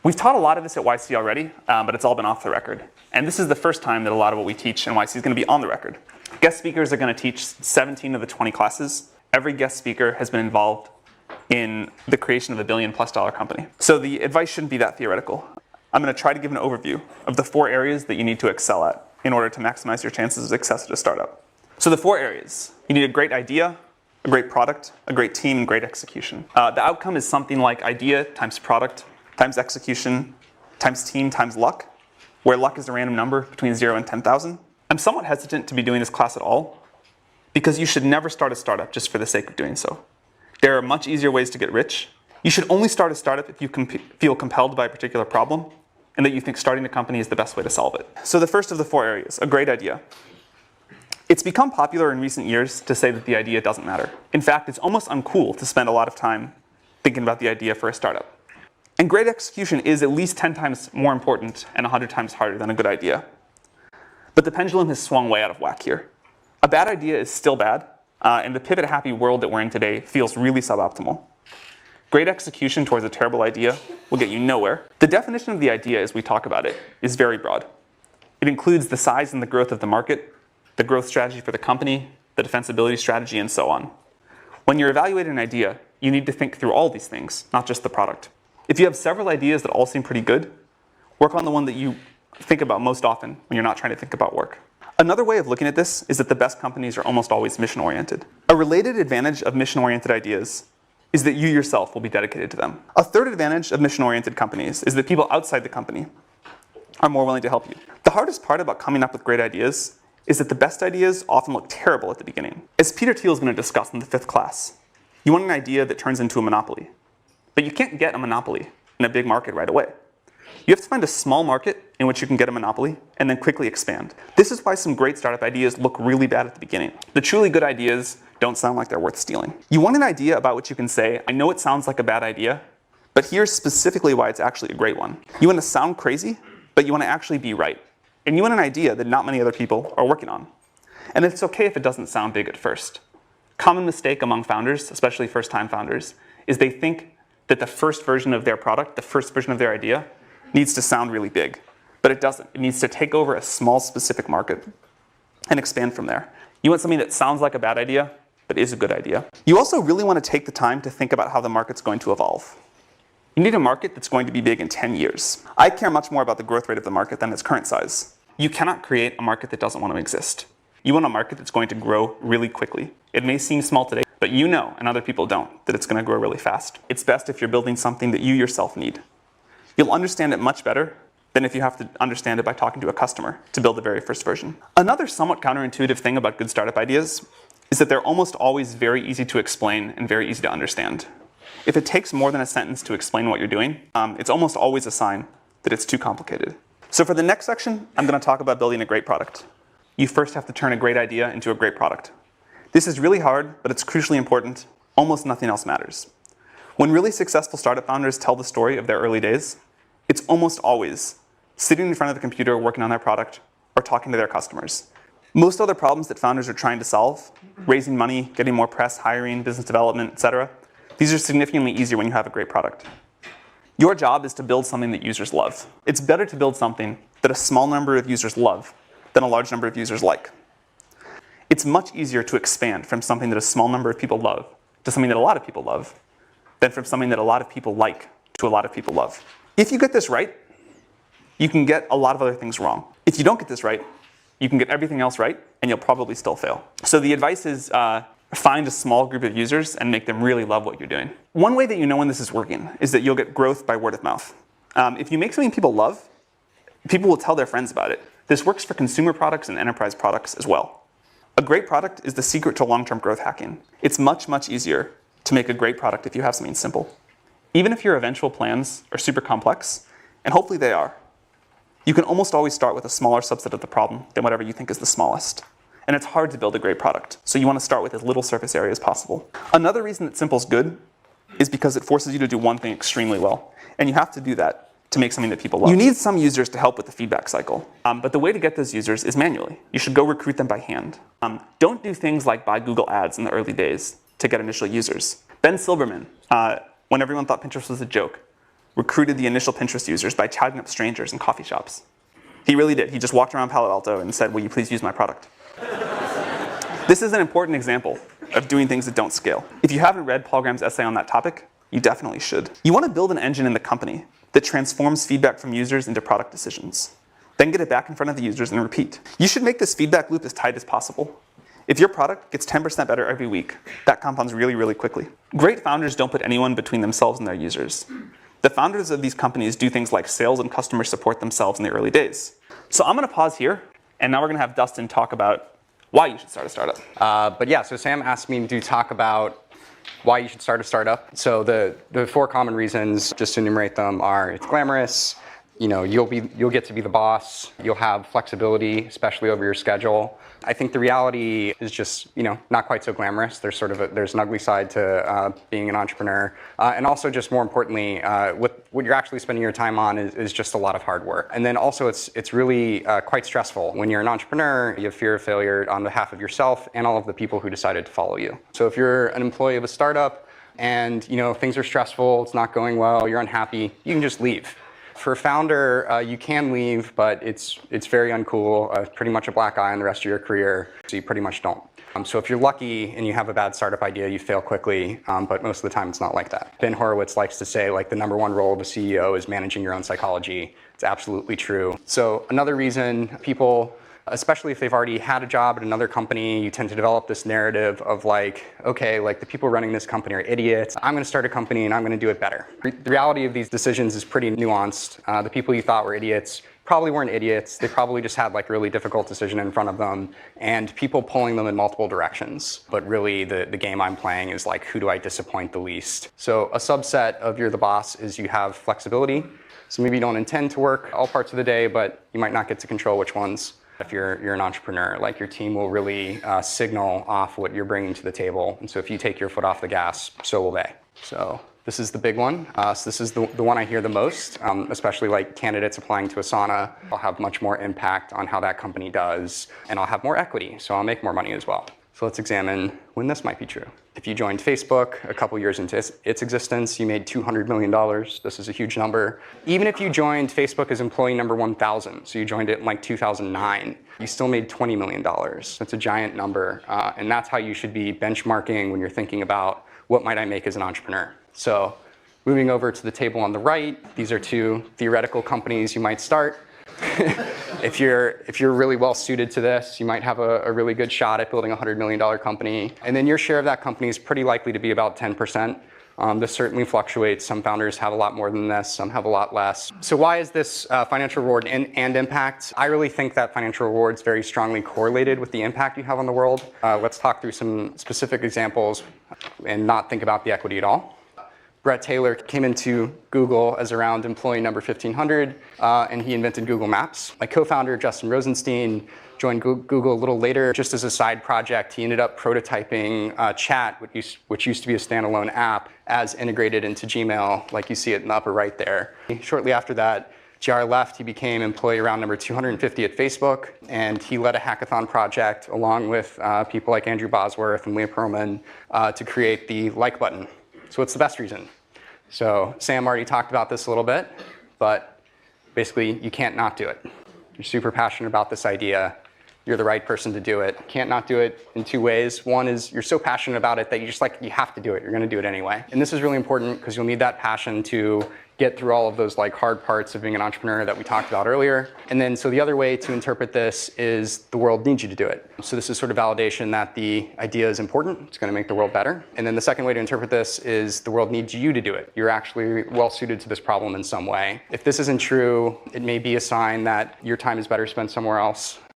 We've taught a lot of this at YC already, but it's all been off the record. And this is the first time that a lot of what we teach in YC is going to be on the record. Guest speakers are going to teach 17 of the 20 classes. Every guest speaker has been involved in the creation of a $1 billion+ company. So the advice shouldn't be that theoretical. I'm going to try to give an overview of the 4 areas that you need to excel at in order to maximize your chances of success at a startup. So the 4 areas. You need a great idea, a great product, a great team, and great execution. The outcome is something like idea times product times execution times team times luck, where luck is a random number between 0 and 10,000. I'm somewhat hesitant to be doing this class at all because you should never start a startup just for the sake of doing so. There are much easier ways to get rich. You should only start a startup if you feel compelled by a particular problem and that you think starting a company is the best way to solve it. So the first of the 4 areas, a great idea. It's become popular in recent years to say that the idea doesn't matter. In fact, it's almost uncool to spend a lot of time thinking about the idea for a startup. And great execution is at least 10 times more important and 100 times harder than a good idea. But the pendulum has swung way out of whack here. A bad idea is still bad, and the pivot-happy world that we're in today feels really suboptimal. Great execution towards a terrible idea will get you nowhere. The definition of the idea as we talk about it is very broad. It includes the size and the growth of the market, the growth strategy for the company, the defensibility strategy, and so on. When you're evaluating an idea, you need to think through all these things, not just the product. If you have several ideas that all seem pretty good, work on the one that you think about most often when you're not trying to think about work. Another way of looking at this is that the best companies are almost always mission-oriented. A related advantage of mission-oriented ideas is that you yourself will be dedicated to them. A third advantage of mission-oriented companies is that people outside the company are more willing to help you. The hardest part about coming up with great ideas is that the best ideas often look terrible at the beginning. As Peter Thiel is going to discuss in the 5th class, you want an idea that turns into a monopoly. But you can't get a monopoly in a big market right away. You have to find a small market in which you can get a monopoly and then quickly expand. This is why some great startup ideas look really bad at the beginning. The truly good ideas don't sound like they're worth stealing. You want an idea about which you can say, I know it sounds like a bad idea, but here's specifically why it's actually a great one. You want to sound crazy, but you want to actually be right. And you want an idea that not many other people are working on. And it's okay if it doesn't sound big at first. Common mistake among founders, especially first-time founders, is they think that the first version of their product, the first version of their idea, needs to sound really big. But it doesn't. It needs to take over a small specific market and expand from there. You want something that sounds like a bad idea, but is a good idea. You also really want to take the time to think about how the market's going to evolve. You need a market that's going to be big in 10 years. I care much more about the growth rate of the market than its current size. You cannot create a market that doesn't want to exist. You want a market that's going to grow really quickly. It may seem small today, but you know, and other people don't, that it's going to grow really fast. It's best if you're building something that you yourself need. You'll understand it much better than if you have to understand it by talking to a customer to build the very first version. Another somewhat counterintuitive thing about good startup ideas is that they're almost always very easy to explain and very easy to understand. If it takes more than a sentence to explain what you're doing, it's almost always a sign that it's too complicated. So for the next section, I'm going to talk about building a great product. You first have to turn a great idea into a great product. This is really hard, but it's crucially important. Almost nothing else matters. When really successful startup founders tell the story of their early days, it's almost always sitting in front of the computer working on their product or talking to their customers. Most other problems that founders are trying to solve, raising money, getting more press, hiring, business development, etc., these are significantly easier when you have a great product. Your job is to build something that users love. It's better to build something that a small number of users love than a large number of users like. It's much easier to expand from something that a small number of people love to something that a lot of people love than from something that a lot of people like to a lot of people love. If you get this right, you can get a lot of other things wrong. If you don't get this right, you can get everything else right, and you'll probably still fail. So the advice is find a small group of users and make them really love what you're doing. One way that you know when this is working is that you'll get growth by word of mouth. If you make something people love, people will tell their friends about it. This works for consumer products and enterprise products as well. A great product is the secret to long-term growth hacking. It's much, much easier to make a great product if you have something simple. Even if your eventual plans are super complex, and hopefully they are, you can almost always start with a smaller subset of the problem than whatever you think is the smallest. And it's hard to build a great product, so you want to start with as little surface area as possible. Another reason that simple's good is because it forces you to do one thing extremely well. And you have to do that to make something that people love. You need some users to help with the feedback cycle. But the way to get those users is manually. You should go recruit them by hand. Don't do things like buy Google Ads in the early days to get initial users. Ben Silverman, when everyone thought Pinterest was a joke, recruited the initial Pinterest users by chatting up strangers in coffee shops. He really did. He just walked around Palo Alto and said, will you please use my product? This is an important example of doing things that don't scale. If you haven't read Paul Graham's essay on that topic, you definitely should. You want to build an engine in the company that transforms feedback from users into product decisions. Then get it back in front of the users and repeat. You should make this feedback loop as tight as possible. If your product gets 10% better every week, that compounds really, really quickly. Great founders don't put anyone between themselves and their users. The founders of these companies do things like sales and customer support themselves in the early days. So I'm going to pause here, and now we're going to have Dustin talk about why you should start a startup. But yeah, so Sam asked me to talk about why you should start a startup. So the 4 common reasons, just to enumerate them, are it's glamorous, you'll get to be the boss, you'll have flexibility, especially over your schedule. I think the reality is just, not quite so glamorous. There's there's an ugly side to being an entrepreneur. And also just more importantly, what you're actually spending your time on is just a lot of hard work. And then also it's really quite stressful. When you're an entrepreneur, you have fear of failure on behalf of yourself and all of the people who decided to follow you. So if you're an employee of a startup and things are stressful, it's not going well, you're unhappy, you can just leave. For a founder, you can leave, but it's very uncool, pretty much a black eye on the rest of your career, so you pretty much don't. So if you're lucky and you have a bad startup idea, you fail quickly, but most of the time it's not like that. Ben Horowitz likes to say, the number 1 role of a CEO is managing your own psychology. It's absolutely true. So another reason people, especially if they've already had a job at another company, you tend to develop this narrative of the people running this company are idiots. I'm going to start a company and I'm going to do it better. The reality of these decisions is pretty nuanced. The people you thought were idiots probably weren't idiots. They probably just had a really difficult decision in front of them and people pulling them in multiple directions. But really the game I'm playing is who do I disappoint the least? So a subset of you're the boss is you have flexibility. So maybe you don't intend to work all parts of the day, but you might not get to control which ones. If you're an entrepreneur, your team will really signal off what you're bringing to the table. And so if you take your foot off the gas, so will they. So this is the big one. So this is the one I hear the most, especially candidates applying to Asana. I'll have much more impact on how that company does, and I'll have more equity, so I'll make more money as well. So let's examine when this might be true. If you joined Facebook a couple years into its existence, you made $200 million. This is a huge number. Even if you joined Facebook as employee number 1,000, so you joined it in 2009, you still made $20 million. That's a giant number. And that's how you should be benchmarking when you're thinking about what might I make as an entrepreneur. So moving over to the table on the right, these are 2 theoretical companies you might start. If you're really well suited to this, you might have a really good shot at building a $100 million company. And then your share of that company is pretty likely to be about 10%. This certainly fluctuates. Some founders have a lot more than this, some have a lot less. So why is this financial reward and impact? I really think that financial reward is very strongly correlated with the impact you have on the world. Let's talk through some specific examples and not think about the equity at all. Brett Taylor came into Google as around employee number 1,500, and he invented Google Maps. My co-founder, Justin Rosenstein, joined Google a little later just as a side project. He ended up prototyping Chat, which used to be a standalone app, as integrated into Gmail, like you see it in the upper right there. Shortly after that, JR left. He became employee around number 250 at Facebook, and he led a hackathon project along with people like Andrew Bosworth and Leah Pearlman to create the like button. So what's the best reason? So Sam already talked about this a little bit, but basically you can't not do it. You're super passionate about this idea. You're the right person to do it. Can't not do it in 2 ways. One is you're so passionate about it that you you have to do it. You're going to do it anyway. And this is really important because you'll need that passion to get through all of those hard parts of being an entrepreneur that we talked about earlier. And then so the other way to interpret this is the world needs you to do it. So this is sort of validation that the idea is important. It's going to make the world better. And then the second way to interpret this is the world needs you to do it. You're actually well suited to this problem in some way. If this isn't true, it may be a sign that your time is better spent somewhere else.